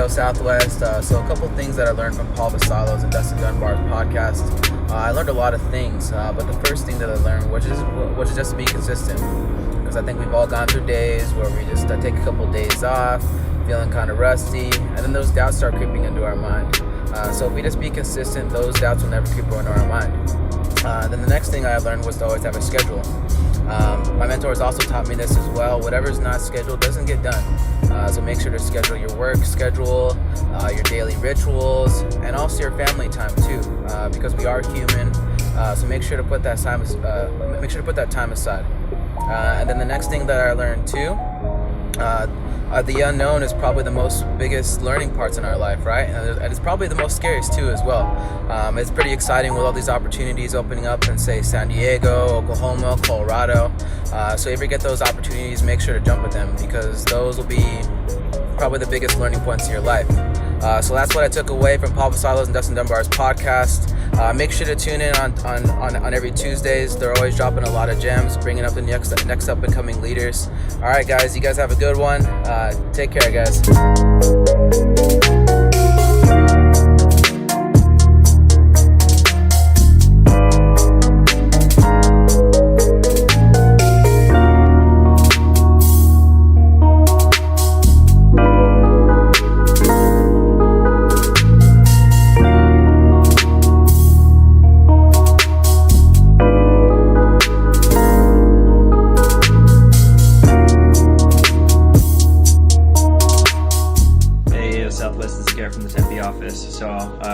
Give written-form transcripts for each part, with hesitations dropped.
Southwest. So a couple things that I learned from Paul Vasallo's and Dustin Dunbar's podcast. I learned a lot of things, but the first thing that I learned was just to be consistent. Because I think we've all gone through days where we just take a couple days off, feeling kind of rusty, and then those doubts start creeping into our mind. So if we just be consistent, those doubts will never creep into our mind. Then the next thing I learned was to always have a schedule. My mentors also taught me this as well. Whatever's not scheduled doesn't get done. So make sure to schedule your work schedule, your daily rituals, and also your family time too, because we are human. So make sure to put that time aside. And then the next thing that I learned too, the unknown is probably the biggest learning parts in our life, right? And it's probably the most scariest too as well. It's pretty exciting with all these opportunities opening up in, say, San Diego, Oklahoma, Colorado. So if you get those opportunities, make sure to jump at them, because those will be probably the biggest learning points in your life. So that's what I took away from Paul Vasallo's and Dustin Dunbar's podcast. Make sure to tune in on every Tuesdays. They're always dropping a lot of gems, bringing up the next up and coming leaders. All right, guys, you guys have a good one. Take care, guys.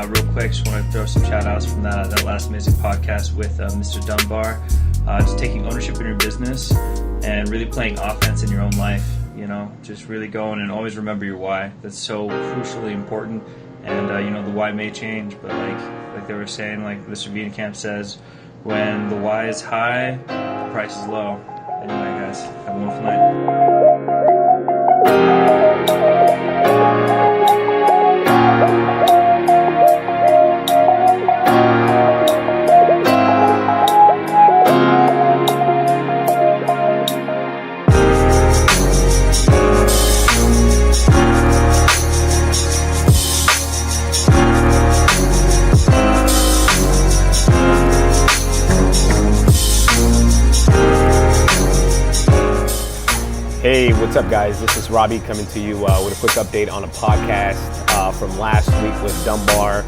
Real quick, just want to throw some shout outs from that last amazing podcast with Mr. Dunbar. Just taking ownership in your business and really playing offense in your own life. Just really going and always remember your why. That's so crucially important. And the why may change, but like they were saying, like Mr. Vienkamp says, when the why is high, the price is low. Anyway, guys, have a wonderful night. Hey, what's up, guys? This is Robbie coming to you with a quick update on a podcast from last week with Dunbar.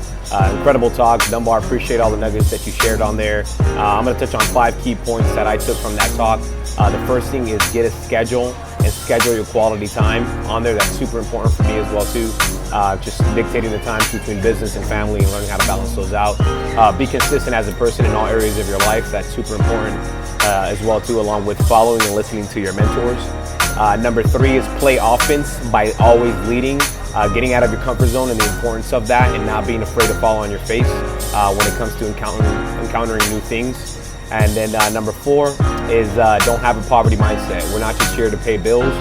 Incredible talk. Dunbar, appreciate all the nuggets that you shared on there. I'm going to touch on 5 key points that I took from that talk. The first thing is get a schedule and schedule your quality time on there. That's super important for me as well, too. Just dictating the times between business and family and learning how to balance those out. Be consistent as a person in all areas of your life. That's super important as well, too, along with following and listening to your mentors. Number 3 is play offense by always leading, getting out of your comfort zone and the importance of that, and not being afraid to fall on your face when it comes to encountering new things. And then number 4 is don't have a poverty mindset. We're not just here to pay bills.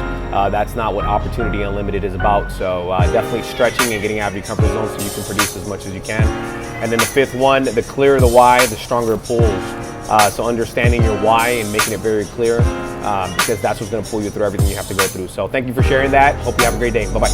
That's not what Opportunity Unlimited is about. So definitely stretching and getting out of your comfort zone so you can produce as much as you can. And then the 5th one, the clearer the why, the stronger it pulls. So understanding your why and making it very clear, because that's what's going to pull you through everything you have to go through. So thank you for sharing that. Hope you have a great day. Bye-bye.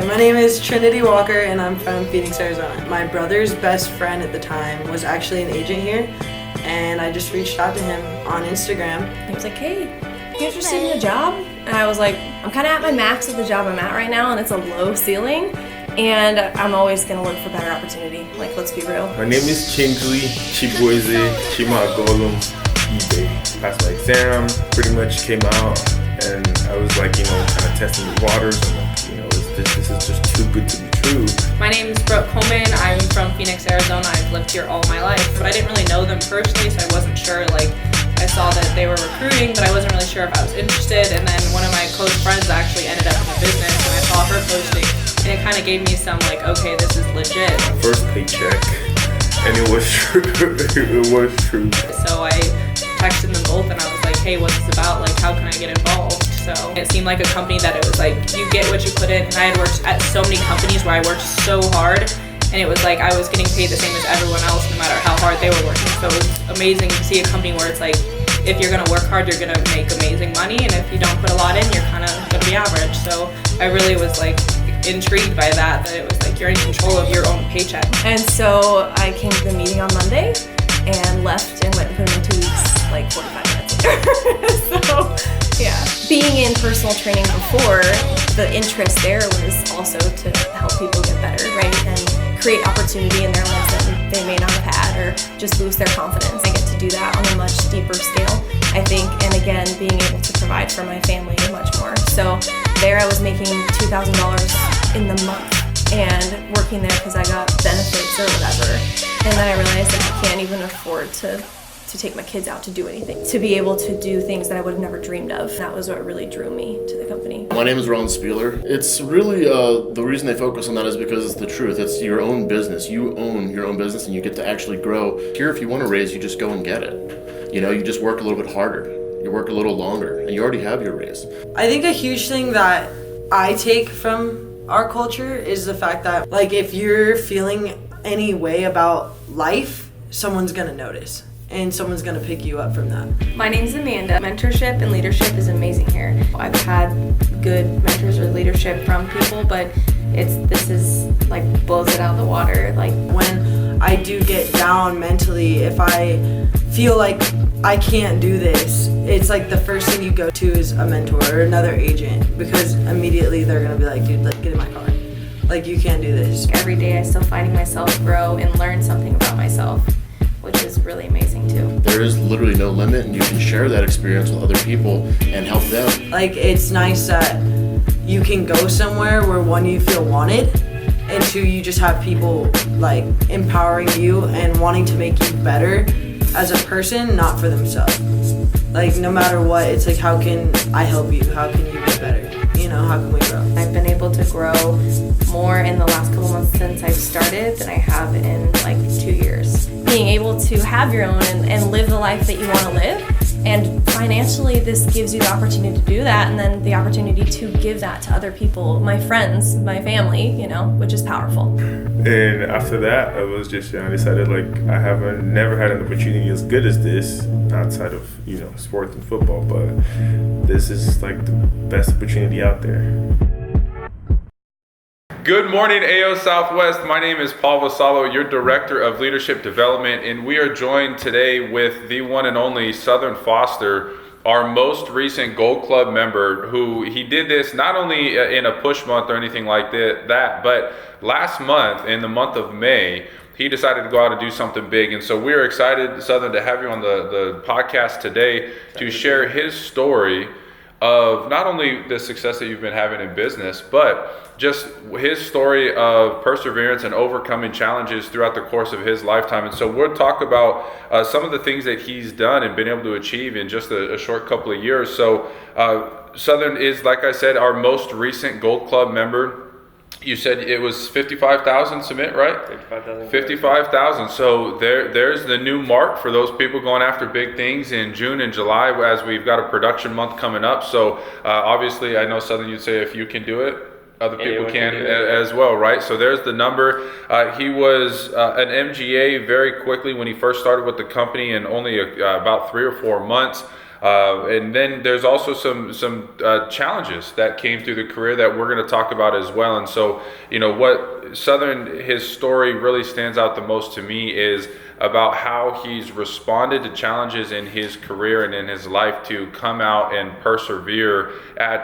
My name is Trinity Walker and I'm from Phoenix, Arizona. My brother's best friend at the time was actually an agent here, and I just reached out to him on Instagram. He was like, hey, you interested in a job? And I was like, I'm kind of at my max at the job I'm at right now, and it's a low ceiling, and I'm always going to look for better opportunity. Like, let's be real. My name is Chingley Chibueze Chimagolum Ibe. Passed my exam, pretty much came out, and I was like, kind of testing the waters, and like, this is just too good to be true. true. My name is Brooke Coleman. I'm from Phoenix, Arizona. I've lived here all my life, but I didn't really know them personally, so I wasn't sure. Like, I saw that they were recruiting, but I wasn't really sure if I was interested. And then one of my close friends actually ended up in the business, and I saw her posting, and it kind of gave me some like, okay, this is legit. First paycheck, and it was true. It was true. So I texted them both, and I was like, hey, what's this about? Like, how can I get involved? So it seemed like a company that it was like, you get what you put in. And I had worked at so many companies where I worked so hard, and it was like I was getting paid the same as everyone else, no matter how hard they were working. So it was amazing to see a company where it's like, if you're gonna work hard, you're gonna make amazing money, and if you don't put a lot in, you're kind of gonna be average. So I really was like intrigued by that it was like you're in control of your own paycheck. And so I came to the meeting on Monday and left and went and put in 2 weeks, like 45 minutes later. So yeah, being in personal training before, the interest there was also to help people get better, right? And create opportunity in their lives that they may not have had, or just boost their confidence. I get to do that on a much deeper scale, I think, and again, being able to provide for my family much more. So there I was making $2,000 in the month and working there because I got benefits or whatever. And then I realized that I can't even afford to take my kids out to do anything, to be able to do things that I would have never dreamed of. That was what really drew me to the company. My name is Ron Spieler. It's really, the reason they focus on that is because it's the truth. It's your own business. You own your own business and you get to actually grow. Here, if you want a raise, you just go and get it. You know, you just work a little bit harder. You work a little longer and you already have your raise. I think a huge thing that I take from our culture is the fact that, like, if you're feeling any way about life, someone's gonna notice. And someone's gonna pick you up from that. My name's Amanda. Mentorship and leadership is amazing here. I've had good mentors or leadership from people, but this is like blows it out of the water. Like when I do get down mentally, if I feel like I can't do this, it's like the first thing you go to is a mentor or another agent, because immediately they're gonna be like, dude, like, get in my car. Like, you can't do this. Every day I'm still finding myself grow and learn something about myself, which is really amazing too. There is literally no limit, and you can share that experience with other people and help them. Like, it's nice that you can go somewhere where, one, you feel wanted, and two, you just have people like empowering you and wanting to make you better as a person, not for themselves. Like, no matter what, it's like, how can I help you? How can you get better? You know, how can we grow? I've been able to grow more in the last couple months since I've started than I have in like 2 years. Being able to have your own and live the life that you want to live. And financially, this gives you the opportunity to do that, and then the opportunity to give that to other people, my friends, my family, you know, which is powerful. And after that, I was just, I decided like I haven't never had an opportunity as good as this outside of, sports and football, but this is like the best opportunity out there. Good morning, AO Southwest. My name is Paul Vassallo, your Director of Leadership Development, and we are joined today with the one and only Southern Foster, our most recent Gold Club member, who he did this not only in a push month or anything like that, but last month, in the month of May, he decided to go out and do something big. And so we're excited, Southern, to have you on the podcast today to share his story of not only the success that you've been having in business, but just his story of perseverance and overcoming challenges throughout the course of his lifetime. And so we'll talk about some of the things that he's done and been able to achieve in just a short couple of years. So Southern is, like I said, our most recent Gold Club member. You said it was 55,000 submit, right? 55,000. 55,000. So there's the new mark for those people going after big things in June and July, as we've got a production month coming up. So obviously, I know Southern, you'd say if you can do it, other people can as well, right? So there's the number. He was an MGA very quickly when he first started with the company, in only about 3 or 4 months. And then there's also some challenges that came through the career that we're going to talk about as well. And so, what Southern, his story really stands out the most to me is about how he's responded to challenges in his career and in his life to come out and persevere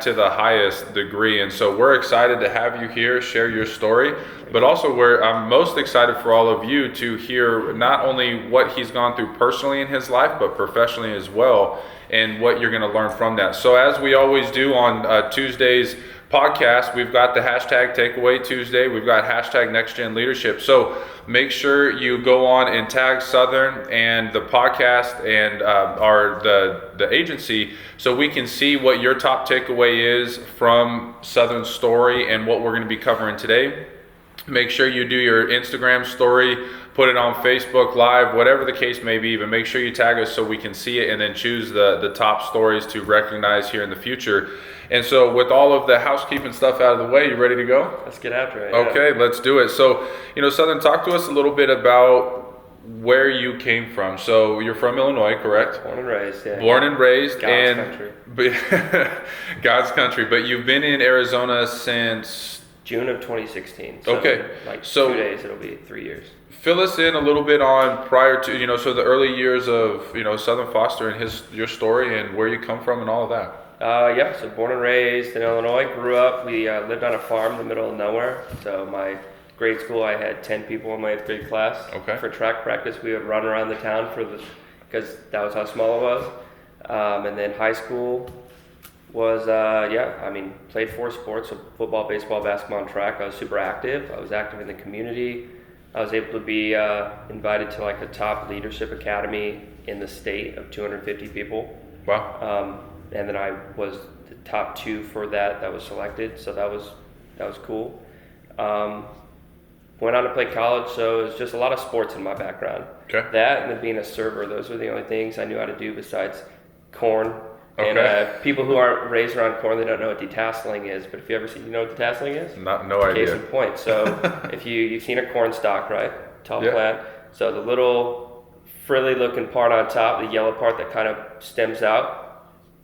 to the highest degree. And so we're excited to have you here, share your story, but also I'm most excited for all of you to hear not only what he's gone through personally in his life, but professionally as well, and what you're going to learn from that. So as we always do on Tuesdays podcast, we've got the hashtag Takeaway Tuesday. We've got hashtag nextgenleadership. So make sure you go on and tag Southern and the podcast and the agency, so we can see what your top takeaway is from Southern's story and what we're going to be covering today. Make sure you do your Instagram story, put it on Facebook Live, whatever the case may be, but make sure you tag us so we can see it and then choose the top stories to recognize here in the future. And so with all of the housekeeping stuff out of the way, you ready to go? Let's get after it. Okay, let's do it. So, Southern, talk to us a little bit about where you came from. So you're from Illinois, correct? Born and raised, yeah. Born and raised. God's country. God's country. But you've been in Arizona since June of 2016. So okay. So 2 days, it'll be 3 years. Fill us in a little bit on prior to, so the early years of, Southern Foster and your story and where you come from and all of that. So born and raised in Illinois, grew up. We lived on a farm in the middle of nowhere. So my grade school, I had 10 people in my 8th grade class. Okay. For track practice, we would run around the town because that was how small it was. And then high school was, played 4 sports, so football, baseball, basketball, and track. I was super active. I was active in the community. I was able to be invited to a top leadership academy in the state of 250 people. Wow. And then I was the top 2 for that was selected, so that was cool. Went on to play college, so it was just a lot of sports in my background. Okay. That and then being a server, those were the only things I knew how to do besides corn. Okay. And people who aren't raised around corn, they don't know what detasseling is. But if you ever see, you know what detasseling is? No idea. Case in point. So if you've seen a corn stalk, right? Tall Yeah. plant. So the little frilly looking part on top, the yellow part that kind of stems out,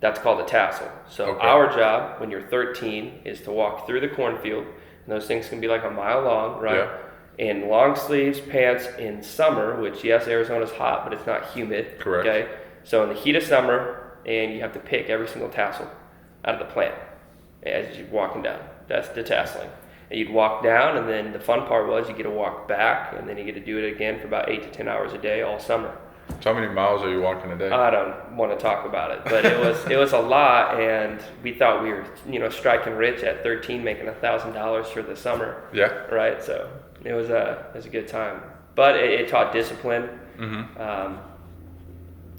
that's called a tassel. So Okay. our job when you're 13 is to walk through the cornfield, and those things can be like a mile long, right? Yeah. In long sleeves pants in summer, which yes, Arizona's hot, but it's not humid. Correct. Okay. So in the heat of summer, and you have to pick every single tassel out of the plant as you're walking down. That's detasseling. And you'd walk down, and then the fun part was you get to walk back, and then you get to do it again for about 8 to 10 hours a day all summer. So how many miles are you walking a day? I don't want to talk about it, but it was a lot, and we thought we were striking rich at 13, making $1,000 for the summer. Yeah. Right. So it was a good time, but it taught discipline. Mm-hmm.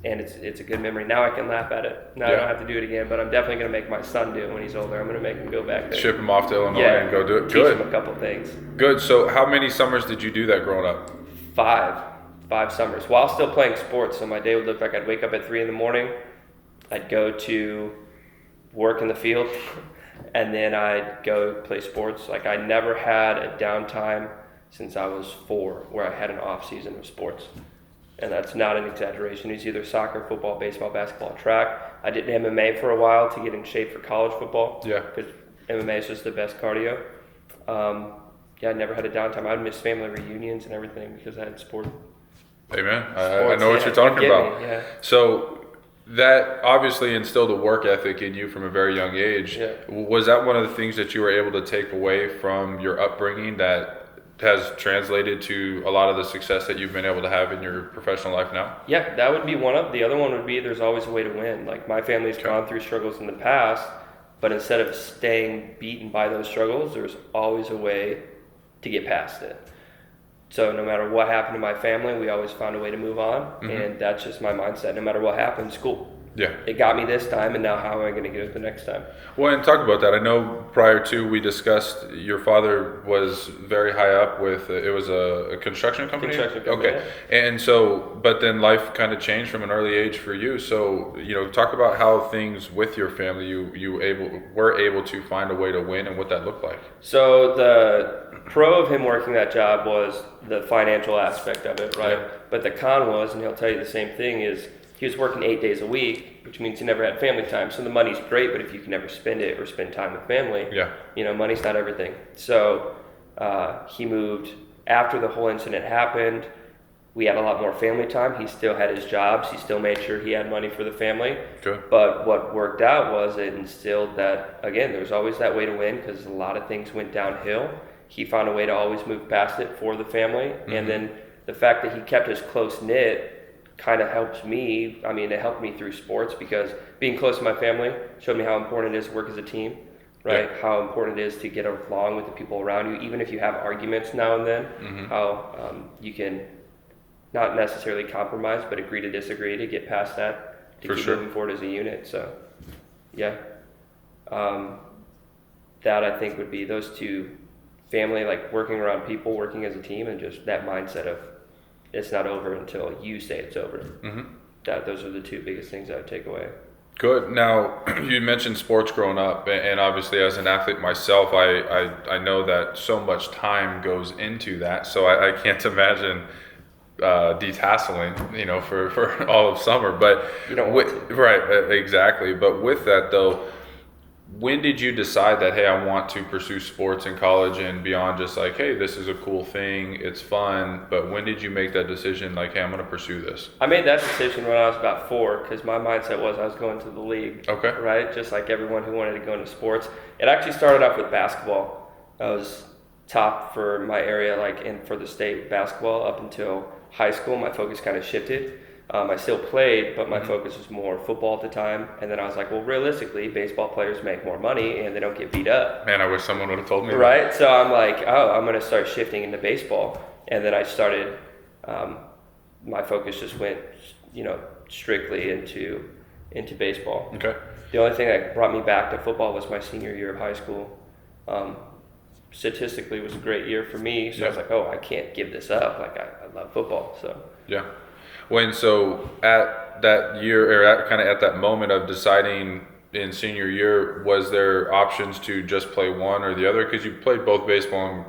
And it's a good memory. Now I can laugh at it. Now I don't have to do it again, but I'm definitely going to make my son do it when he's older. I'm going to make him go back there. Ship him off to Illinois and go do it. Teach Good. him a couple things. Good. So how many summers did you do that growing up? 5 summers while still playing sports. So my day would look like I'd wake up at 3 a.m. I'd go to work in the field, and then I'd go play sports. I never had a downtime since I was 4 where I had an off season of sports. And that's not an exaggeration. It's either soccer, football, baseball, basketball, track. I did MMA for a while to get in shape for college football. Yeah. Because MMA is just the best cardio. I never had a downtime. I would miss family reunions and everything because I had sport. Hey man, I Sports, know what you're talking about. Me, yeah. So that obviously instilled a work ethic in you from a very young age. Yeah. Was that one of the things that you were able to take away from your upbringing that has translated to a lot of the success that you've been able to have in your professional life now? Yeah, that would be one of. The other one would be there's always a way to win. My family's gone through struggles in the past, but instead of staying beaten by those struggles, there's always a way to get past it. So no matter what happened to my family, we always found a way to move on. Mm-hmm. And that's just my mindset. No matter what happens, cool. Yeah. It got me this time, and now how am I going to get it the next time? Well, and talk about that. I know prior to we discussed your father was very high up with, it was a construction company? Construction company, Okay. And so, but then life kind of changed from an early age for you. So, talk about how things with your family, you were able to find a way to win and what that looked like. So the pro of him working that job was the financial aspect of it, right? Yeah. But the con was, and he'll tell you the same thing, is he was working 8 days a week, which means he never had family time. So the money's great, but if you can never spend it or spend time with family, money's not everything. So he moved after the whole incident happened. We had a lot more family time. He still had his jobs. He still made sure he had money for the family. Good. But what worked out was it instilled that, again, there's always that way to win because a lot of things went downhill. He found a way to always move past it for the family. Mm-hmm. And then the fact that he kept us close-knit kind of helps me. I mean, it helped me through sports because being close to my family showed me how important it is to work as a team. right? Yeah. How important it is to get along with the people around you, even if you have arguments now and then, how you can not necessarily compromise, but agree to disagree to get past that, to For keep sure. moving forward as a unit. So, yeah. That I think would be those two: family, like working around people, working as a team, and just that mindset of it's not over until you say it's over. Those are the two biggest things I would take away. Good. Now, you mentioned sports growing up, and obviously as an athlete myself, I know that so much time goes into that. So I can't imagine detasseling, for all of summer. But You don't want to. right, exactly. But with that though, when did you decide that, hey, I want to pursue sports in college and beyond just like, hey, this is a cool thing, it's fun, but when did you make that decision, like, hey, I'm going to pursue this? I made that decision when I was about 4 because my mindset was I was going to the league. Okay. Right? Just like everyone who wanted to go into sports. It actually started off with basketball. I was top for my area, for the state basketball up until high school. My focus kind of shifted. I still played, but my focus was more football at the time. And then I was like, well, realistically, baseball players make more money and they don't get beat up. Man, I wish someone would have told me Right? that. So I'm like, I'm going to start shifting into baseball. And then I started, my focus just went, strictly into baseball. Okay. The only thing that brought me back to football was my senior year of high school. Statistically, it was a great year for me. So I was like, I can't give this up. Like, I love football. So Yeah. So at that year, or at that moment of deciding in senior year, was there options to just play one or the other? Because you played both baseball and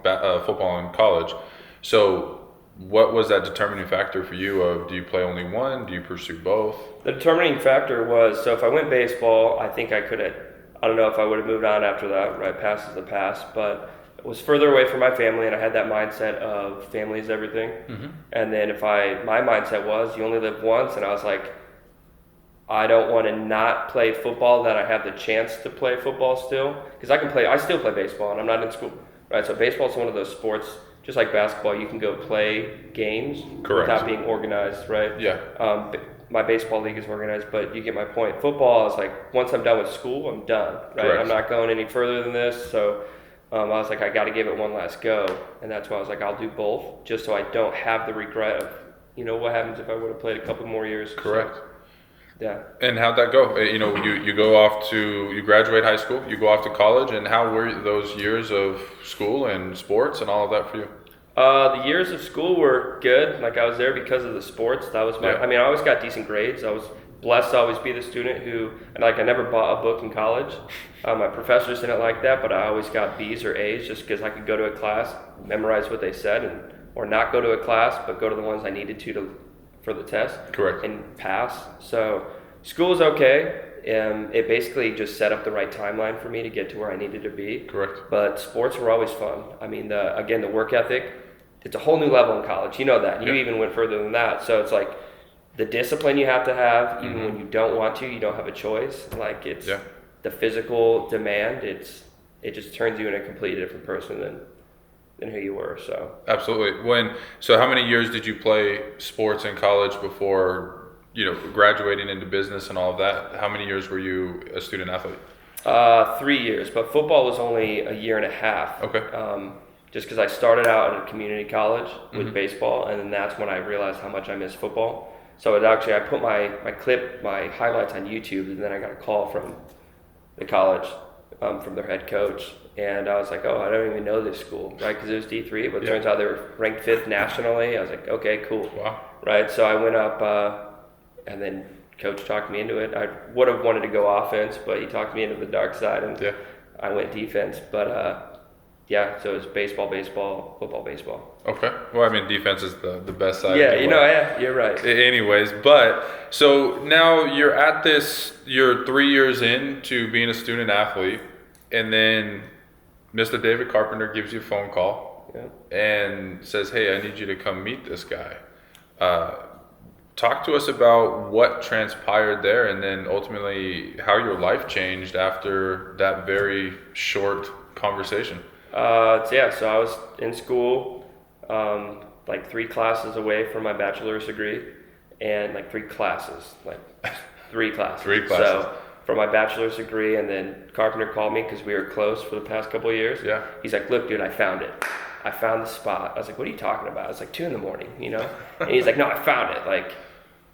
football in college. So what was that determining factor for you of, do you play only one? Do you pursue both? the determining factor was, so if I went baseball, I think I could have, I don't know if I would have moved on after that, right? Past is the past, but it was further away from my family, and I had that mindset of family is everything. And then my mindset was, you only live once, and I was like, I don't want to not play football, that I have the chance to play football still, because I still play baseball, and I'm not in school, right? So baseball is one of those sports, just like basketball, you can go play games without being organized, right? Yeah. My baseball league is organized, but you get my point. Football, I was like, once I'm done with school, I'm done, right? Correct. I'm not going any further than this, so I was like, I got to give it one last go, and that's why I was like, I'll do both, just so I don't have the regret of, what happens if I would have played a couple more years. Correct. So, yeah. And how'd that go? You go off you graduate high school, you go off to college, and how were those years of school and sports and all of that for you? The years of school were good. Like, I was there because of the sports. That was I mean, I always got decent grades. I was blessed to always be the student who, and I never bought a book in college. My professors didn't like that, but I always got B's or A's just because I could go to a class, memorize what they said, or not go to a class, but go to the ones I needed to for the test. Correct. And pass. So school was okay. It basically just set up the right timeline for me to get to where I needed to be. Correct. But sports were always fun. I mean, the work ethic, it's a whole new level in college. You know that. You even went further than that. So it's like the discipline you have to have, even when you don't want to, you don't have a choice. Like, it's the physical demand. It just turns you into a completely different person than who you were. So Absolutely. So how many years did you play sports in college before, graduating into business and all of that? How many years were you a student athlete? 3 years, but football was only a year and a half. Okay. Just because I started out at a community college with baseball, and then that's when I realized how much I miss football. So I put my highlights on YouTube, and then I got a call from the college, from their head coach, and I was like, I don't even know this school, right? Because it was D3, but it turns out they were ranked 5th nationally. I was like, okay, cool. Wow. Right, so I went up, and then coach talked me into it. I would have wanted to go offense, but he talked me into the dark side, and I went defense. But so it was baseball, football, baseball. Okay. Well, I mean, defense is the best side. Yeah, anyway. you're right. Anyways, but so now you're at this, you're 3 years into being a student athlete, and then Mr. David Carpenter gives you a phone call and says, hey, I need you to come meet this guy. Talk to us about what transpired there, and then ultimately how your life changed after that very short conversation. So I was in school, 3 classes away from my bachelor's degree, and 3 classes, 3 classes. 3 classes. So for my bachelor's degree, and then Carpenter called me because we were close for the past couple of years. Yeah. He's like, look, dude, I found it. I found the spot. I was like, what are you talking about? It's like 2 a.m, And he's like, no, I found it. Like,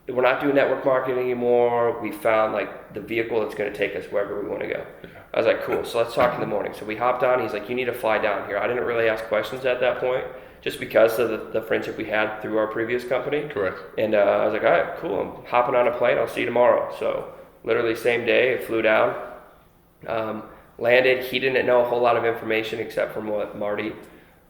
we're not doing network marketing anymore. We found like the vehicle that's going to take us wherever we want to go. I was like, cool. So let's talk in the morning. So we hopped on. He's like, you need to fly down here. I didn't really ask questions at that point, just because of the friendship we had through our previous company. Correct. And I was like, all right, cool. I'm hopping on a plane. I'll see you tomorrow. So literally same day, I flew down, landed. He didn't know a whole lot of information except from what Marty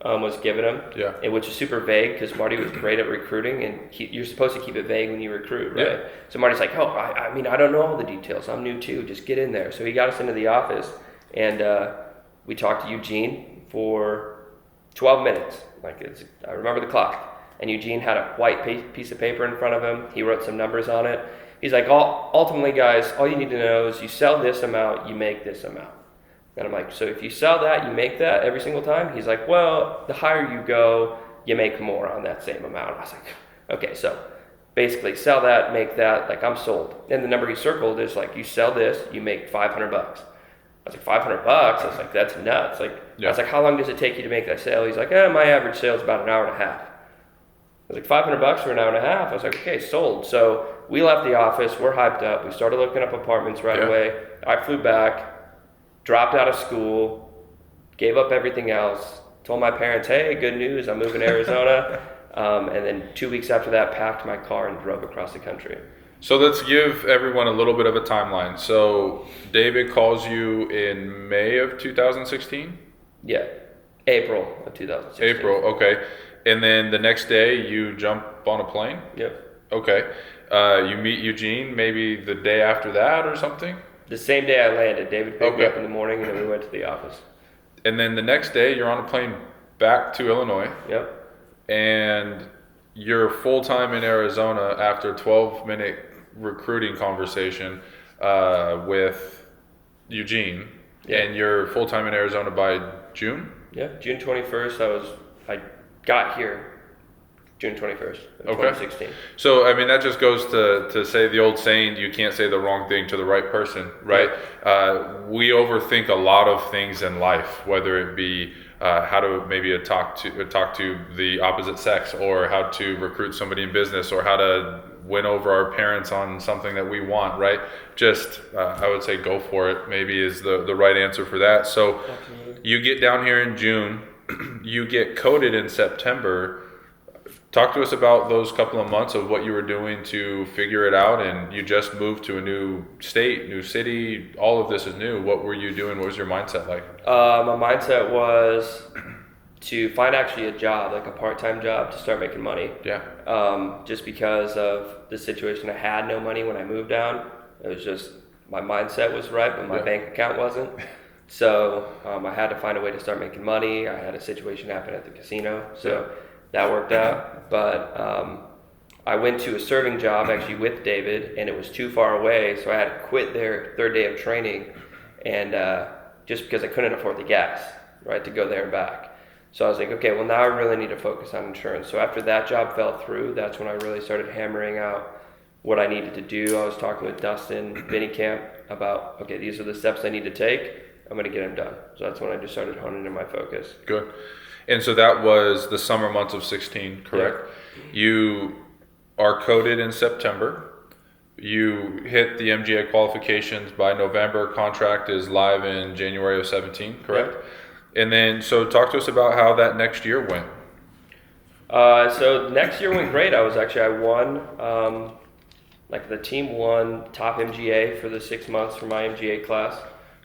was giving him, and which is super vague because Marty was great at recruiting, and you're supposed to keep it vague when you recruit, right? Yeah. So Marty's like, I mean, I don't know all the details. I'm new too. Just get in there. So he got us into the office, and we talked to Eugene for 12 minutes. I remember the clock. And Eugene had a white piece of paper in front of him. He wrote some numbers on it. He's like, ultimately, guys, all you need to know is you sell this amount, you make this amount. And I'm like, so if you sell that, you make that every single time? He's like, well, the higher you go, you make more on that same amount. I was like, okay, so basically sell that, make that, like I'm sold. And the number he circled is like, you sell this, you make $500. I was like, $500? I was like, that's nuts. Like, I was like, how long does it take you to make that sale? He's like, my average sale is about an hour and a half. I was like, $500 for an hour and a half? I was like, okay, sold. So we left the office, we're hyped up. We started looking up apartments right away. I flew back, dropped out of school, gave up everything else, told my parents, hey, good news, I'm moving to Arizona. And then 2 weeks after that, packed my car and drove across the country. So let's give everyone a little bit of a timeline. So David calls you in May of 2016? Yeah, April of 2016. April, okay. And then the next day you jump on a plane? Yep. Okay. You meet Eugene maybe the day after that or something? The same day I landed, David picked me up in the morning, and then we went to the office. And then the next day, you're on a plane back to Illinois. Yep. And you're full-time in Arizona after a 12-minute recruiting conversation with Eugene. Yeah. And you're full-time in Arizona by June? Yeah, June 21st, I got here June 21st, 2016. So, I mean, that just goes to say the old saying, you can't say the wrong thing to the right person, right? Yeah. We overthink a lot of things in life, whether it be how to maybe talk to the opposite sex, or how to recruit somebody in business, or how to win over our parents on something that we want, right? Just, I would say go for it, maybe is the right answer for that. So you get down here in June, you get coded in September. Talk to us about those couple of months of what you were doing to figure it out, and you just moved to a new state, new city, all of this is new. What were you doing? What was your mindset like? My mindset was to find actually a job, like a part-time job, to start making money. Yeah. Just because of the situation, I had no money when I moved down. It was just, my mindset was right, but my bank account wasn't. So I had to find a way to start making money. I had a situation happen at the casino, so that worked out. But I went to a serving job actually with David, and it was too far away, so I had to quit their third day of training, and just because I couldn't afford the gas, right, to go there and back. So I was like, okay, well now I really need to focus on insurance. So after that job fell through, that's when I really started hammering out what I needed to do. I was talking with Dustin Camp about, okay, these are the steps I need to take. I'm going to get them done. So that's when I just started honing in my focus. Good. And so that was the summer months of 16, correct? Yeah. You are coded in September. You hit the MGA qualifications by November. Contract is live in January of 17, correct? Yeah. And then, so talk to us about how that next year went. So next year went great. I won, the team won top MGA for the 6 months for my MGA class.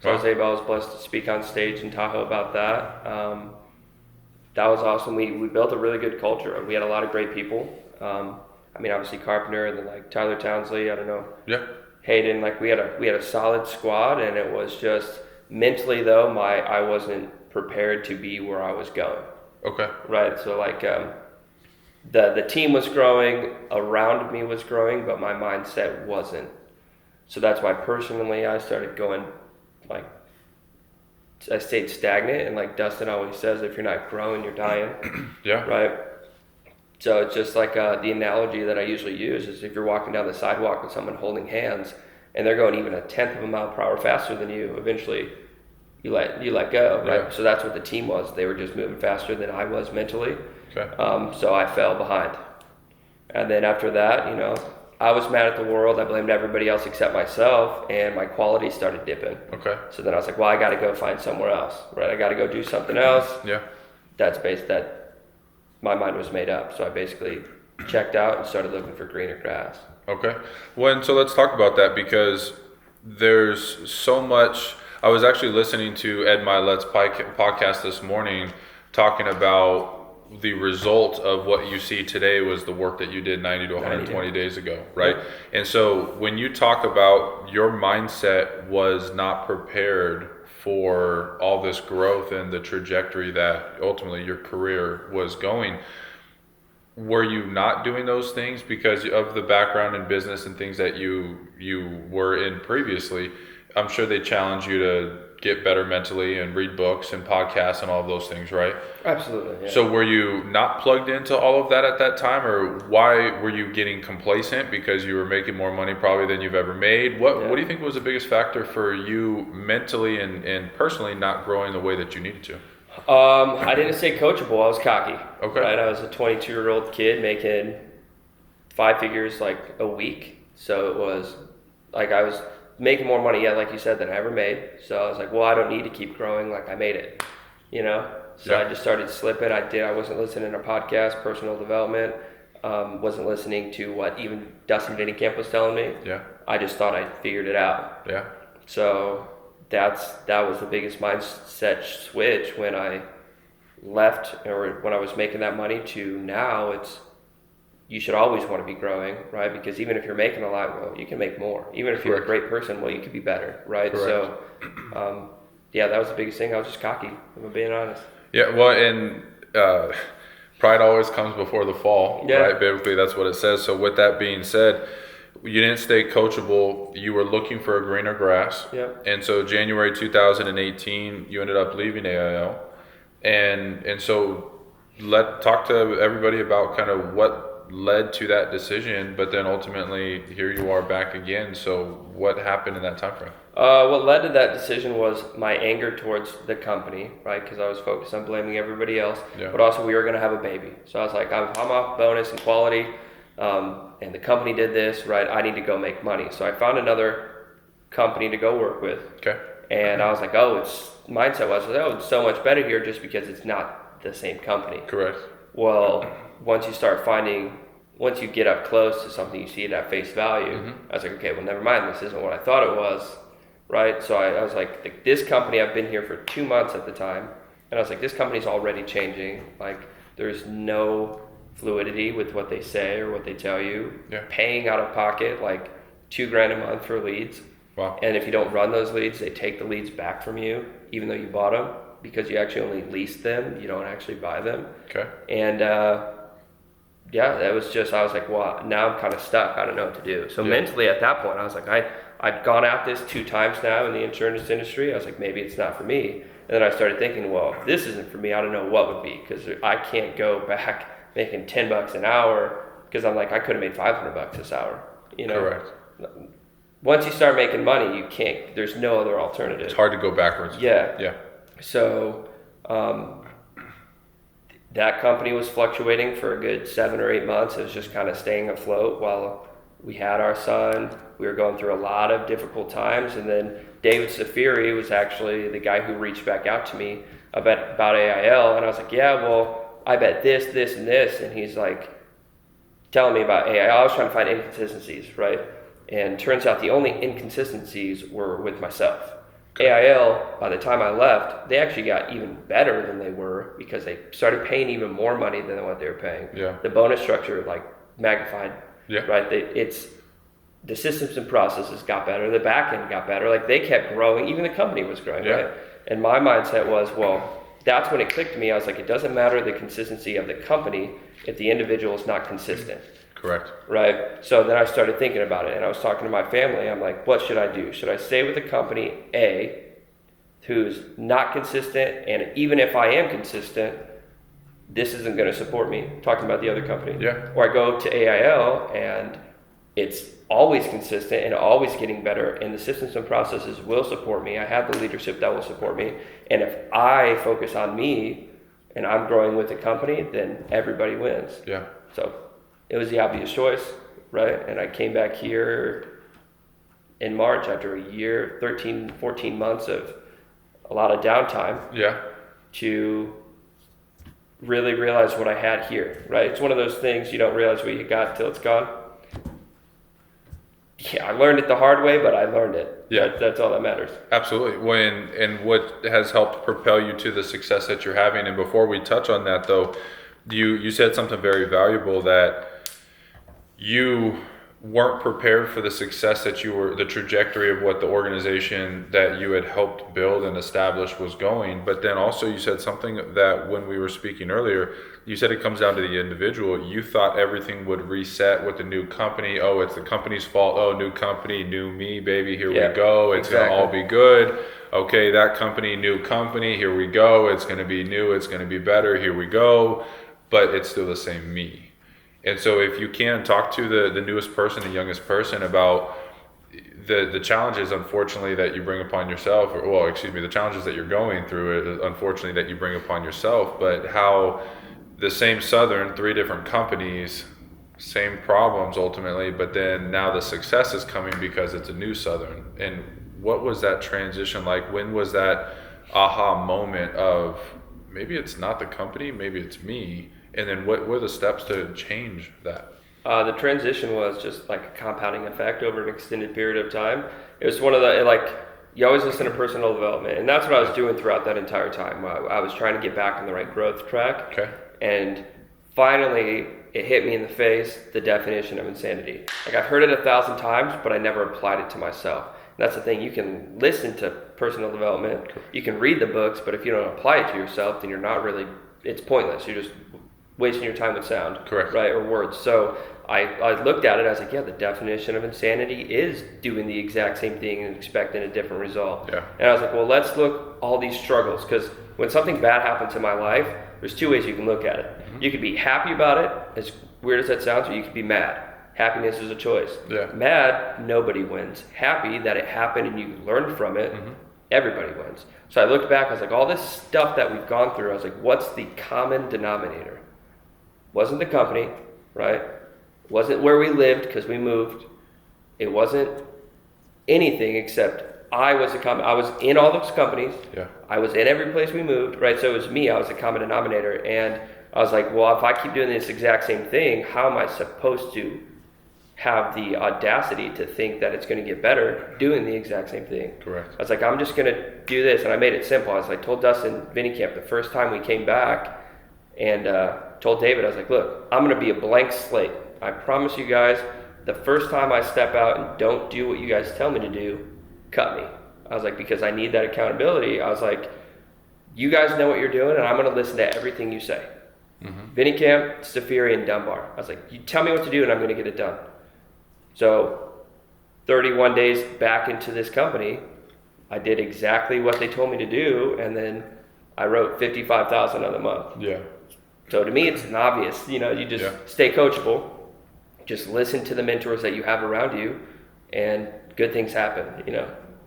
So I was blessed to speak on stage in Tahoe about that. That was awesome. We built a really good culture. We had a lot of great people. Obviously Carpenter, and then like Tyler Townsley, I don't know. Yeah. Hayden, we had a solid squad, and it was just mentally though, I wasn't prepared to be where I was going. Okay. Right. So the team was growing, around me was growing, but my mindset wasn't. So that's why personally I started going, I stayed stagnant, and like Dustin always says, if you're not growing, you're dying. Yeah. Right. So it's just the analogy that I usually use is if you're walking down the sidewalk with someone holding hands, and they're going even a tenth of a mile per hour faster than you, eventually you let go, right? Yeah. So that's what the team was. They were just moving faster than I was mentally. Okay. So I fell behind. And then after that, you know, I was mad at the world. I blamed everybody else except myself, and my quality started dipping. Okay. So then I was like, well, I got to go find somewhere else, right? I got to go do something else. Yeah. That my mind was made up. So I basically checked out and started looking for greener grass. Okay. So let's talk about that, because there's so much. I was actually listening to Ed Milet's podcast this morning, talking about the result of what you see today was the work that you did 90 to 120 days ago, right? And so when you talk about your mindset was not prepared for all this growth and the trajectory that ultimately your career was going, were you not doing those things because of the background in business and things that you were in previously? I'm sure they challenge you to get better mentally and read books and podcasts and all of those things, right? Absolutely. Yeah. So were you not plugged into all of that at that time, or why were you getting complacent because you were making more money probably than you've ever made? What do you think was the biggest factor for you mentally and personally not growing the way that you needed to? I didn't say coachable. I was cocky. Okay. Right? I was a 22-year-old kid making 5 figures like a week. So it was like I was making more money, like you said, than I ever made. So I was like, well, I don't need to keep growing. Like I made it, you know? So I just started slipping. I wasn't listening to podcasts, personal development. Wasn't listening to what even Dustin Camp was telling me. Yeah. I just thought I figured it out. Yeah. So that was the biggest mindset switch when I left, or when I was making that money, to now it's, you should always want to be growing, right? Because even if you're making a lot, well, you can make more. Even if you're a great person, well, you could be better, right? Correct. So, that was the biggest thing. I was just cocky, if I'm being honest. Yeah, well, and pride always comes before the fall, right? Biblically, that's what it says. So with that being said, you didn't stay coachable. You were looking for a greener grass. Yep. And so January 2018, you ended up leaving AIL. And so talk to everybody about kind of what led to that decision, but then ultimately here you are back again. So what happened in that time frame? What led to that decision was my anger towards the company, right? Because I was focused on blaming everybody else, but also we were going to have a baby. So I was like, I'm off bonus and quality, and the company did this, right? I need to go make money. So I found another company to go work with. Okay. And I was like, mindset was, it's so much better here just because it's not the same company. Correct. Well, once you get up close to something, you see it at face value. I was like, okay, well, never mind. This isn't what I thought it was, right? So I was like, this company, I've been here for 2 months at the time. And I was like, this company's already changing. Like, there's no fluidity with what they say or what they tell you. Yeah. Paying out of pocket, like $2,000 a month for leads. Wow. And if you don't run those leads, they take the leads back from you, even though you bought them, because you actually only leased them. You don't actually buy them. Okay. And, that was just, I was like, well, now I'm kind of stuck. I don't know what to do. So mentally at that point, I was like, I'd gone at this 2 times now in the insurance industry. I was like, maybe it's not for me. And then I started thinking, well, if this isn't for me, I don't know what would be, because I can't go back making $10 an hour, because I'm like, I could have made $500 this hour, you know? Correct. Once you start making money, you can't, there's no other alternative. It's hard to go backwards. Yeah. So, that company was fluctuating for a good 7 or 8 months. It was just kind of staying afloat while we had our son. We were going through a lot of difficult times. And then David Safiri was actually the guy who reached back out to me about AIL. And I was like, yeah, well, I bet this, this, and this. And he's like telling me about AIL. I was trying to find inconsistencies, right? And turns out the only inconsistencies were with myself. AIL, by the time I left, they actually got even better than they were, because they started paying even more money than what they were paying. Yeah. The bonus structure, like, magnified. Yeah. Right? The systems and processes got better. The back end got better. Like, they kept growing. Even the company was growing, right? And my mindset was, well, that's when it clicked to me. I was like, it doesn't matter the consistency of the company if the individual is not consistent. Correct. Right. So then I started thinking about it, and I was talking to my family. I'm like, what should I do? Should I stay with a company A, who's not consistent, and even if I am consistent, this isn't going to support me? Talking about the other company. Yeah. Or I go to AIL, and it's always consistent and always getting better, and the systems and processes will support me. I have the leadership that will support me, and if I focus on me and I'm growing with the company, then everybody wins. Yeah. So it was the obvious choice, right? And I came back here in March after a year, 13, 14 months of a lot of downtime. Yeah. To really realize what I had here, right? It's one of those things you don't realize what you got till it's gone. Yeah, I learned it the hard way, but I learned it. Yeah. That's all that matters. Absolutely. And what has helped propel you to the success that you're having. And before we touch on that though, you said something very valuable, that you weren't prepared for the success that the trajectory of what the organization that you had helped build and establish was going. But then also you said something that when we were speaking earlier, you said it comes down to the individual. You thought everything would reset with the new company. Oh, it's the company's fault. Oh, new company, new me, baby. Here we go. It's going to all be good. Okay, that company, new company. Here we go. It's going to be new. It's going to be better. Here we go. But it's still the same me. And so if you can talk to the newest person, the youngest person, about the challenges, unfortunately, that you bring upon yourself, the challenges that you're going through, unfortunately, that you bring upon yourself, but how the same Southern, 3 different companies, same problems ultimately, but then now the success is coming because it's a new Southern. And what was that transition like? When was that aha moment of maybe it's not the company, maybe it's me? And then what were the steps to change that? The transition was just like a compounding effect over an extended period of time. It was one of the, you always listen to personal development, and that's what I was doing throughout that entire time. I was trying to get back on the right growth track. Okay. And finally, it hit me in the face, the definition of insanity. Like, I've heard it 1,000 times, but I never applied it to myself. And that's the thing, you can listen to personal development, you can read the books, but if you don't apply it to yourself, then you're not really, it's pointless. You're just wasting your time with sound. Correct. Right, or words. So I looked at it, I was like, yeah, the definition of insanity is doing the exact same thing and expecting a different result. Yeah. And I was like, well, let's look all these struggles, because when something bad happens in my life, there's 2 ways you can look at it. Mm-hmm. You could be happy about it, as weird as that sounds, or you could be mad. Happiness is a choice. Yeah. Mad, nobody wins. Happy that it happened and you learned from it, everybody wins. So I looked back, I was like, all this stuff that we've gone through, I was like, what's the common denominator? Wasn't the company, right? Wasn't where we lived because we moved. It wasn't anything except I was in all those companies. Yeah. I was in every place we moved, right? So it was me. I was the common denominator. And I was like, well, if I keep doing this exact same thing, how am I supposed to have the audacity to think that it's going to get better doing the exact same thing? Correct. I was like, I'm just going to do this. And I made it simple. I was like, told Dustin Vinny Camp the first time we came back, and told David, I was like, look, I'm going to be a blank slate. I promise you guys, the first time I step out and don't do what you guys tell me to do, cut me. I was like, because I need that accountability. I was like, you guys know what you're doing, and I'm going to listen to everything you say. Vinny Camp, Stafiri, and Dunbar. I was like, you tell me what to do, and I'm going to get it done. So 31 days back into this company, I did exactly what they told me to do, and then I wrote $55,000 on the month. Yeah. So to me, it's an obvious, you just stay coachable, just listen to the mentors that you have around you, and good things happen,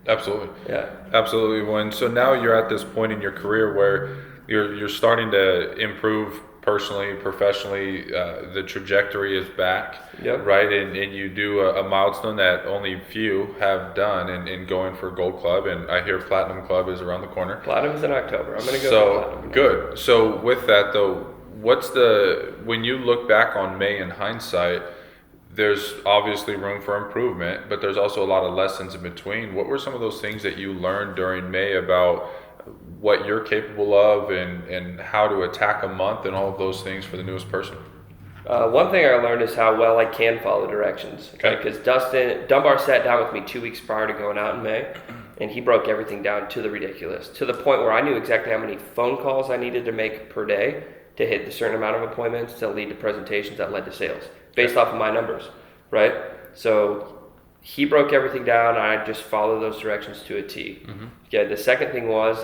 Absolutely. Yeah. Absolutely. So now you're at this point in your career where you're starting to improve personally, professionally. The trajectory is back, right? And you do a milestone that only few have done in going for Gold Club, and I hear Platinum Club is around the corner. Platinum is in October. I'm going to go for Platinum. Good. So with that though, when you look back on May in hindsight, there's obviously room for improvement, but there's also a lot of lessons in between. What were some of those things that you learned during May about what you're capable of and how to attack a month and all of those things for the newest person? One thing I learned is how well I can follow directions. Okay. Because Dunbar sat down with me 2 weeks prior to going out in May, and he broke everything down to the ridiculous, to the point where I knew exactly how many phone calls I needed to make per day to hit a certain amount of appointments to lead to presentations that led to sales, based off of my numbers, right? So he broke everything down, and I just followed those directions to a T. Yeah. The second thing was,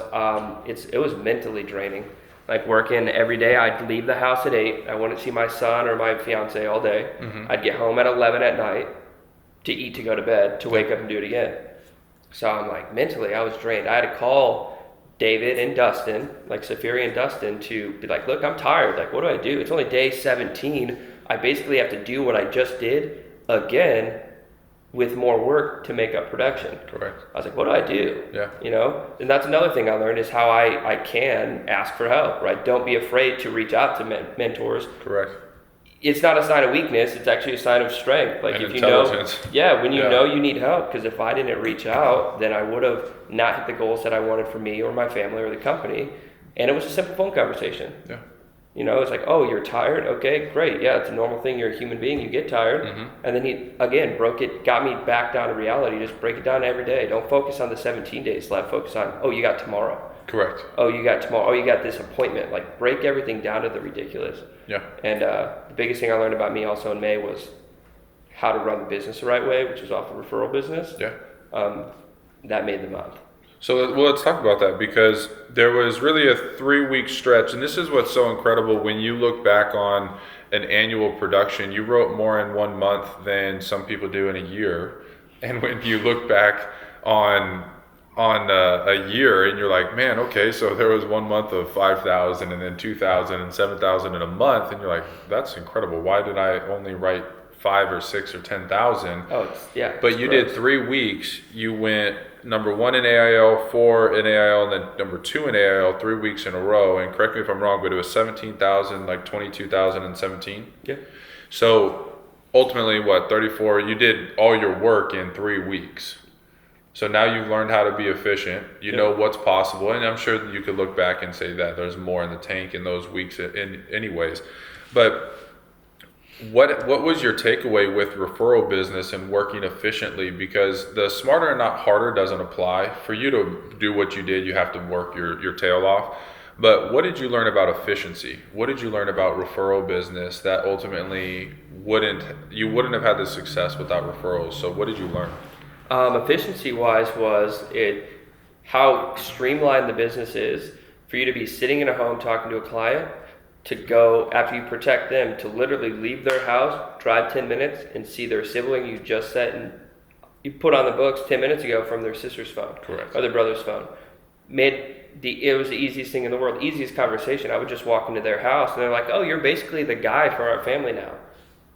it was mentally draining. Like, working every day, I'd leave the house at 8. I wouldn't see my son or my fiance all day. I'd get home at 11 at night. to eat, to go to bed, to wake up and do it again. So I'm like, mentally, I was drained. I had to call David and Dustin, like Safiri and Dustin, to be like, look, I'm tired. Like, what do I do? It's only day 17. I basically have to do what I just did again with more work to make up production. Correct. I was like, what do I do? Yeah. You know? And that's another thing I learned is how I can ask for help, right? Don't be afraid to reach out to mentors. Correct. It's not a sign of weakness. It's actually a sign of strength. Like, And if you know, when you Yeah. know you need help, because if I didn't reach out, then I would have not hit the goals that I wanted for me or my family or the company. And it was a simple phone conversation. Yeah. You know, it's like, oh, you're tired? Okay, great. Yeah, it's a normal thing. You're a human being. You get tired. Mm-hmm. And then he, again, got me back down to reality. Just break it down every day. Don't focus on the 17 days left. Focus on, oh, you got tomorrow. Correct. Oh, you got tomorrow. Oh, you got this appointment. Like, break everything down to the ridiculous. Yeah. And the biggest thing I learned about me also in May was how to run the business the right way, which is off a referral business. Yeah. That made the month. So, well, let's talk about that, because there was really a 3-week stretch, and this is what's so incredible when you look back on an annual production. You wrote more in 1 month than some people do in a year, and when you look back on a year, and you're like, man, okay, so there was 1 month of 5,000, and then 2,000 and 7,000 in a month, and you're like, that's incredible. Why did I only write 5 or 6 or 10,000? Oh, yeah. But you did 3 weeks. You went number 1 in AIL, 4 in AIL, and then number 2 in AIL 3 weeks in a row. And correct me if I'm wrong, but it was 17,000, like 22,000 and 17. Yeah. So ultimately, what, 34? You did all your work in 3 weeks. So now you've learned how to be efficient. You know what's possible, and I'm sure that you could look back and say that there's more in the tank in those weeks, in anyways. But what was your takeaway with referral business and working efficiently? Because the smarter and not harder doesn't apply. For you to do what you did, you have to work your tail off. But what did you learn about efficiency? What did you learn about referral business that ultimately you wouldn't have had the success without referrals? So what did you learn? Efficiency-wise was how streamlined the business is for you to be sitting in a home talking to a client, to go, after you protect them, to literally leave their house, drive 10 minutes, and see their sibling you just set and you put on the books 10 minutes ago from their sister's phone. Correct. Or their brother's phone. It was the easiest thing in the world, easiest conversation. I would just walk into their house and they're like, oh, you're basically the guy for our family now.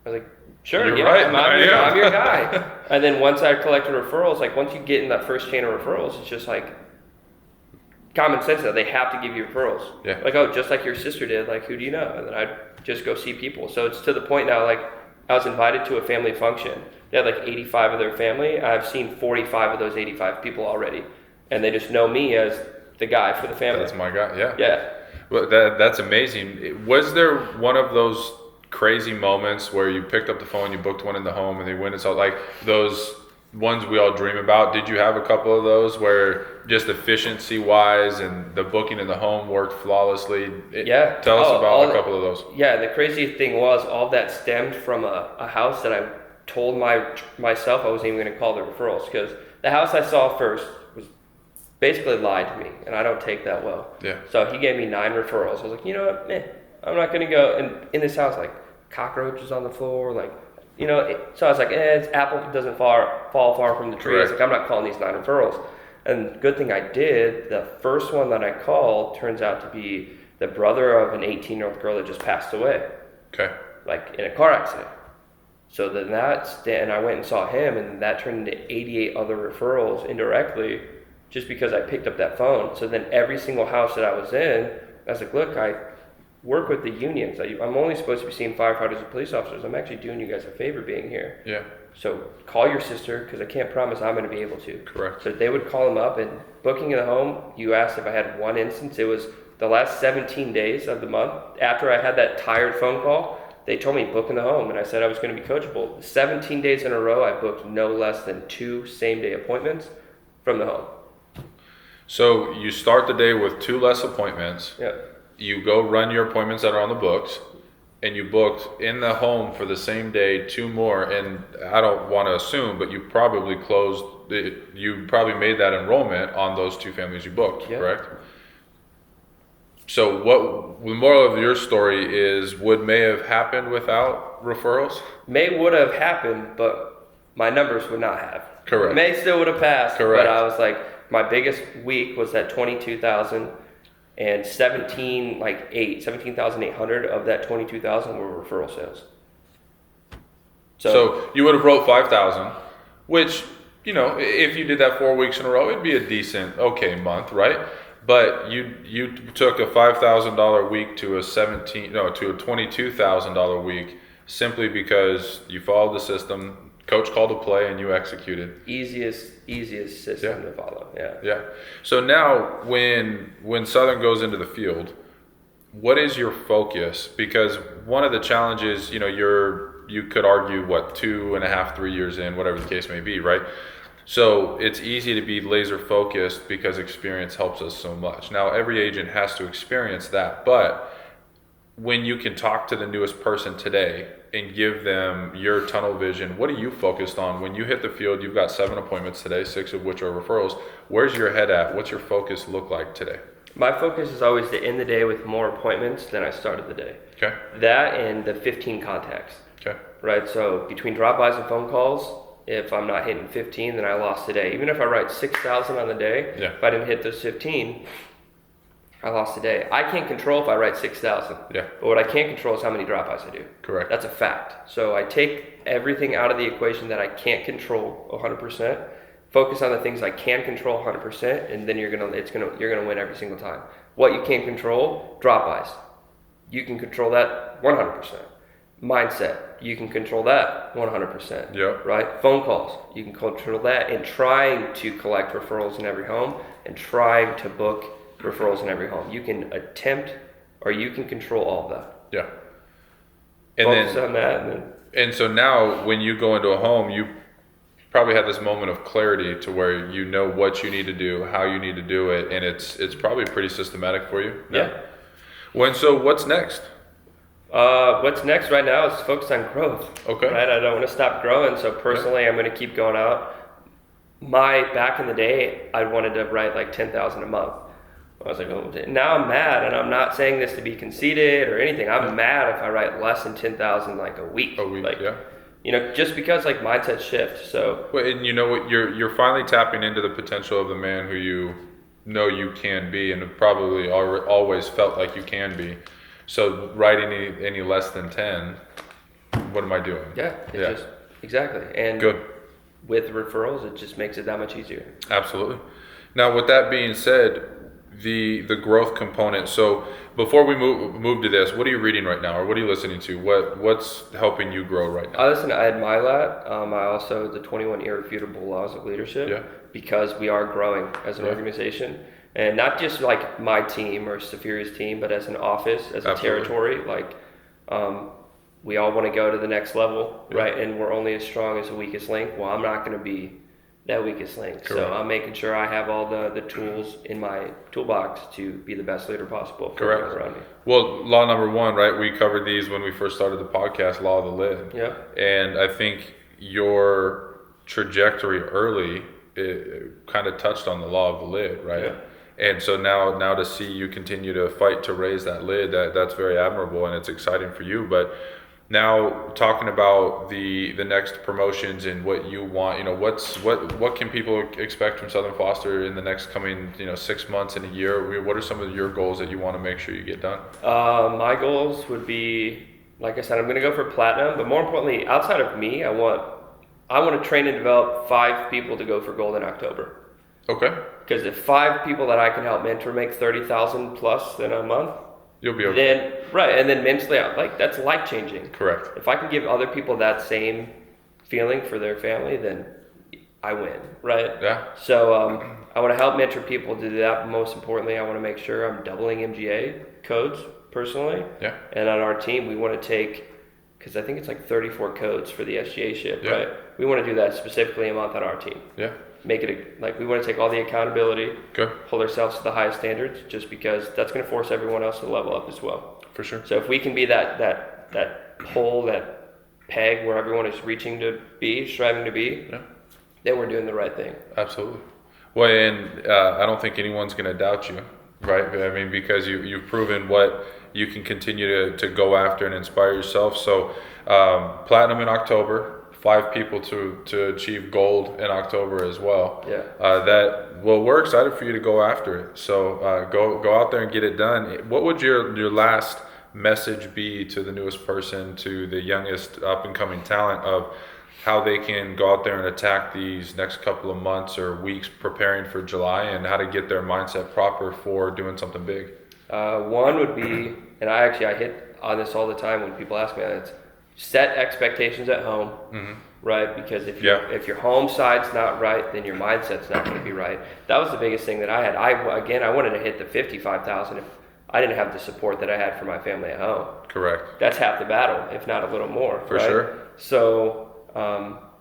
I was like, sure, You're yeah, right. I'm your guy. And then once I collected referrals, like once you get in that first chain of referrals, it's just like common sense that they have to give you referrals. Yeah. Like, oh, just like your sister did, like, who do you know? And then I'd just go see people. So it's to the point now, like, I was invited to a family function. They had like 85 of their family. I've seen 45 of those 85 people already. And they just know me as the guy for the family. That's my guy, yeah. Yeah. Well, that's amazing. Was there one of those crazy moments where you picked up the phone, you booked one in the home, and they went and saw, like those ones we all dream about? Did you have a couple of those where just efficiency wise and the booking in the home worked flawlessly? Yeah. Tell us about a couple of those. Yeah, the crazy thing was all that stemmed from a house that I told myself I wasn't even going to call the referrals, because the house I saw first was basically lied to me, and I don't take that well. Yeah. So he gave me 9 referrals. I was like, you know what, I'm not going to go. And in this house, like cockroaches on the floor, like, so I was like, apple doesn't fall far from the tree. I was like, I'm not calling these 9 referrals. And good thing I did, the first one that I called turns out to be the brother of an 18-year-old girl that just passed away. Okay. Like in a car accident. So then and I went and saw him, and that turned into 88 other referrals indirectly just because I picked up that phone. So then every single house that I was in, I was like, look, I work with the unions. I'm only supposed to be seeing firefighters and police officers. I'm actually doing you guys a favor being here. Yeah. So call your sister, because I can't promise I'm going to be able to. Correct. So they would call them up, and booking in the home, you asked if I had one instance. It was the last 17 days of the month. After I had that tired phone call, they told me book in the home, and I said I was going to be coachable. 17 days in a row, I booked no less than 2 same-day appointments from the home. So you start the day with 2 less appointments. Yeah. You go run your appointments that are on the books, and you booked in the home for the same day 2 more. And I don't want to assume, but you probably made that enrollment on those 2 families you booked, yeah. Correct? So what the moral of your story is, would May have happened without referrals? May would have happened, but my numbers would not have. Correct. May still would have passed. Correct. But I was like, my biggest week was at 22,000, and 17,800 of that 22,000 were referral sales. So you would have wrote 5,000, which, you know, if you did that 4 weeks in a row, it'd be a decent, okay month, right? But you took a $5,000 week to a $22,000 week simply because you followed the system, coach called a play, and you executed. Easiest system to follow. Yeah. So now when Southern goes into the field, what is your focus? Because one of the challenges, you know, you could argue 2.5, 3 years in, whatever the case may be, right? So it's easy to be laser focused because experience helps us so much. Now every agent has to experience that, but when you can talk to the newest person today and give them your tunnel vision, what are you focused on? When you hit the field, you've got 7 appointments today, 6 of which are referrals. Where's your head at? What's your focus look like today? My focus is always to end the day with more appointments than I started the day. Okay. That and the 15 contacts. Okay. Right, so between drop-bys and phone calls, if I'm not hitting 15, then I lost the day. Even if I write 6,000 on the day, if I didn't hit those 15, I lost the day. I can't control if I write 6,000. Yeah. But what I can control is how many drop-bys I do. Correct. That's a fact. So I take everything out of the equation that I can't control 100%, focus on the things I can control 100%, and then you're gonna win every single time. What you can't control, drop-bys. You can control that 100%. Mindset, you can control that 100%. Yeah. Right? Phone calls, you can control that, and trying to collect referrals in every home and trying to book referrals in every home. You can attempt or you can control all of that. Yeah. And Focus then on that. and so now when you go into a home, you probably have this moment of clarity to where you know what you need to do, how you need to do it, and it's probably pretty systematic for you. Yeah. So what's next? What's next right now is focus on growth. Okay. Right? I don't want to stop growing. So personally, I'm going to keep going out. Back in the day, I wanted to write like 10,000 a month. I was like, oh, now I'm mad, and I'm not saying this to be conceited or anything. I'm mad if I write less than 10,000 like a week. Like, yeah. You know, just because like mindset shift. So. Well, and you know what, you're finally tapping into the potential of the man who you know you can be, and have probably always felt like you can be. So writing any less than 10, what am I doing? Yeah. Exactly. And good. With referrals, it just makes it that much easier. Absolutely. Now, with that being said, the growth component. So before we move to this, what are you reading right now, or what are you listening to? What's helping you grow right now? I listen to Ed Milat. I also the 21 Irrefutable Laws of Leadership. Yeah. Because we are growing as an organization, and not just like my team or Saphira's team, but as an office, as a territory. Like, we all want to go to the next level, right? And we're only as strong as the weakest link. Well, I'm not going to be that weakest link. Correct. So I'm making sure I have all the tools in my toolbox to be the best leader possible for Correct. everyone around me. Well, law number 1, right? We covered these when we first started the podcast, law of the lid. Yeah. And I think your trajectory early, it kind of touched on the law of the lid, right? Yeah. And so now to see you continue to fight to raise that lid, that's very admirable, and it's exciting for you. But now talking about the next promotions and what you want, you know, what can people expect from Southern Foster in the next coming, 6 months and a year? What are some of your goals that you want to make sure you get done? My goals would be, like I said, I'm going to go for platinum, but more importantly, outside of me, I want to train and develop 5 people to go for gold in October. Okay. Because if 5 people that I can help mentor make 30,000 plus in a month, you'll be okay. And then mentally, that's life changing. Correct. If I can give other people that same feeling for their family, then I win, right? Yeah. So I want to help mentor people to do that. But most importantly, I want to make sure I'm doubling MGA codes personally. Yeah. And on our team, we want to take, because I think it's like 34 codes for the SGA ship, right? We want to do that specifically a month on our team. Yeah. Make it we want to take all the accountability, hold ourselves to the highest standards, just because that's going to force everyone else to level up as well. For sure. So if we can be that pole, that peg where everyone is reaching to be, striving to be, then we're doing the right thing. Absolutely. Well, and I don't think anyone's going to doubt you, right? I mean, because you've proven what you can continue to go after and inspire yourself. So platinum in October, 5 people to achieve gold in October as well. Yeah. We're excited for you to go after it. So go out there and get it done. What would your last message be to the newest person, to the youngest up and coming talent, of how they can go out there and attack these next couple of months or weeks preparing for July, and how to get their mindset proper for doing something big? One would be, and I hit on this all the time when people ask me that, it's set expectations at home, right? Because if your home side's not right, then your mindset's not going to be right. That was the biggest thing that I had. I wanted to hit the 55,000 if I didn't have the support that I had from my family at home. Correct. That's half the battle, if not a little more. For sure. So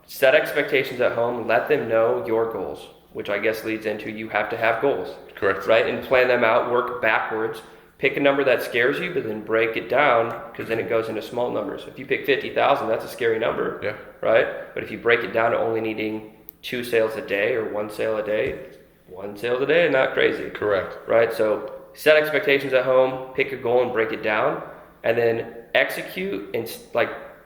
set expectations at home. Let them know your goals, which I guess leads into you have to have goals. Correct. Right? And plan them out, work backwards. Pick a number that scares you, but then break it down, because then it goes into small numbers. If you pick 50,000, that's a scary number. Yeah. Right? But if you break it down to only needing 2 sales a day or 1 sale a day, 1 sale a day, not crazy. Correct. Right? So set expectations at home, pick a goal and break it down, and then execute and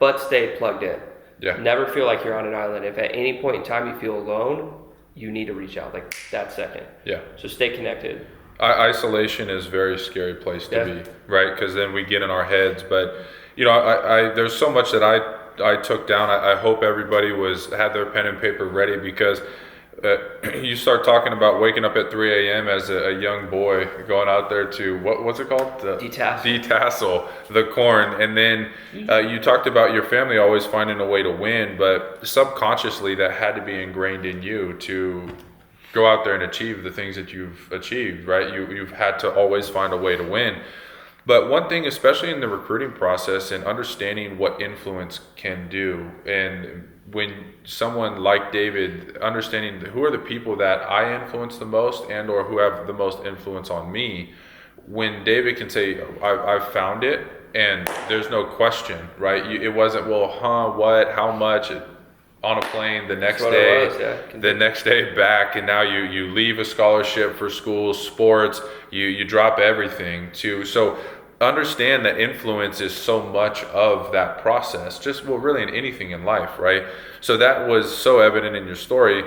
but stay plugged in. Yeah. Never feel like you're on an island. If at any point in time you feel alone, you need to reach out like that second. Yeah. So stay connected. Isolation is a very scary place to be, right? Because then we get in our heads. But I there's so much that I took down. I hope everybody had their pen and paper ready, because you start talking about waking up at 3 a.m. as a young boy, going out there to what's it called? Detassel the corn. And then you talked about your family always finding a way to win, but subconsciously that had to be ingrained in you to go out there and achieve the things that you've achieved, right? You've had to always find a way to win. But one thing, especially in the recruiting process and understanding what influence can do, and when someone like David, understanding who are the people that I influence the most and or who have the most influence on me, when David can say, I've found it, and there's no question, right? It wasn't, what, how much, on a plane the next day back, and now you leave a scholarship for school, sports, you drop everything so understand that influence is so much of that process, really in anything in life, right? So that was so evident in your story,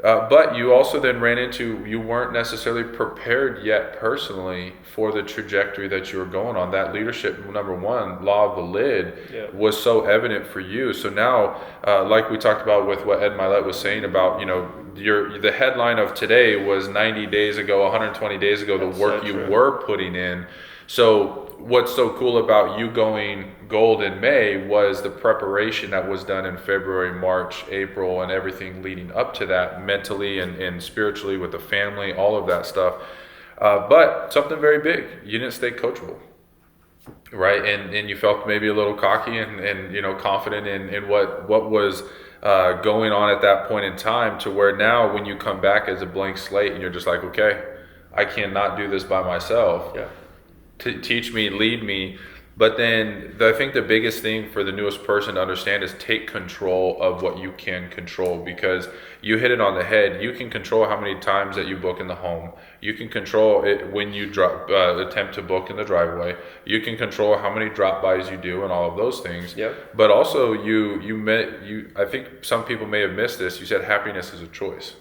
but you also then ran into, you weren't necessarily prepared yet personally for the trajectory that you were going on. That leadership, number one, law of the lid, was so evident for you. So now, like we talked about with what Ed Milet was saying about, the headline of today was 90 days ago, 120 days ago, the work you were putting in. So what's so cool about you going gold in May was the preparation that was done in February, March, April, and everything leading up to that, mentally and spiritually with the family, all of that stuff. But something very big, you didn't stay coachable, right? And you felt maybe a little cocky and confident in what was going on at that point in time, to where now when you come back as a blank slate and you're just like, okay, I cannot do this by myself. Yeah. Teach me, lead me. But then I think the biggest thing for the newest person to understand is take control of what you can control, because you hit it on the head. You can control how many times that you book in the home. You can control it when you attempt to book in the driveway. You can control how many drop-bys you do and all of those things. Yep. But also I think some people may have missed this. You said happiness is a choice.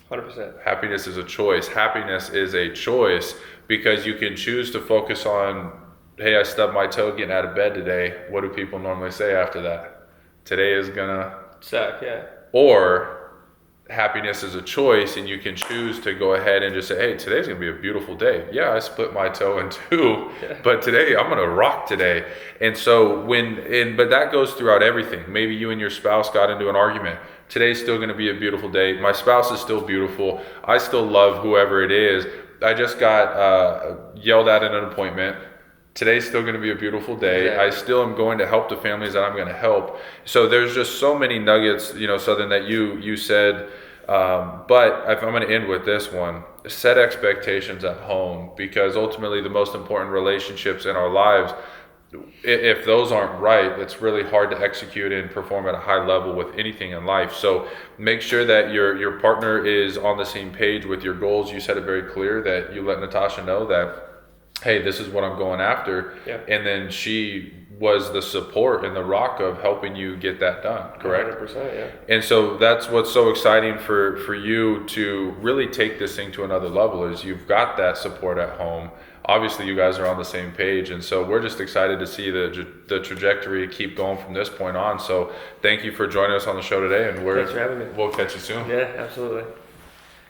100%. Happiness is a choice. Happiness is a choice because you can choose to focus on, hey, I stubbed my toe getting out of bed today. What do people normally say after that? Today is gonna suck, yeah. Or happiness is a choice, and you can choose to go ahead and just say, hey, today's gonna be a beautiful day. Yeah, I split my toe in two, but today I'm gonna rock today. And so but that goes throughout everything. Maybe you and your spouse got into an argument. Today's still gonna be a beautiful day. My spouse is still beautiful. I still love whoever it is. I just got yelled at an appointment. Today's still going to be a beautiful day. Exactly. I still am going to help the families that I'm going to help. So there's just so many nuggets, Southern, that you said. But I'm going to end with this one. Set expectations at home, because ultimately the most important relationships in our lives, if those aren't right, it's really hard to execute and perform at a high level with anything in life. So make sure that your partner is on the same page with your goals. You said it very clear that you let Natasha know that, hey, this is what I'm going after. Yeah. And then she was the support and the rock of helping you get that done, correct? 100%, yeah. And so that's what's so exciting for you to really take this thing to another level, is you've got that support at home. Obviously, you guys are on the same page, and so we're just excited to see the trajectory keep going from this point on. So thank you for joining us on the show today, and Thanks for having me. we'll catch you soon. Yeah, absolutely.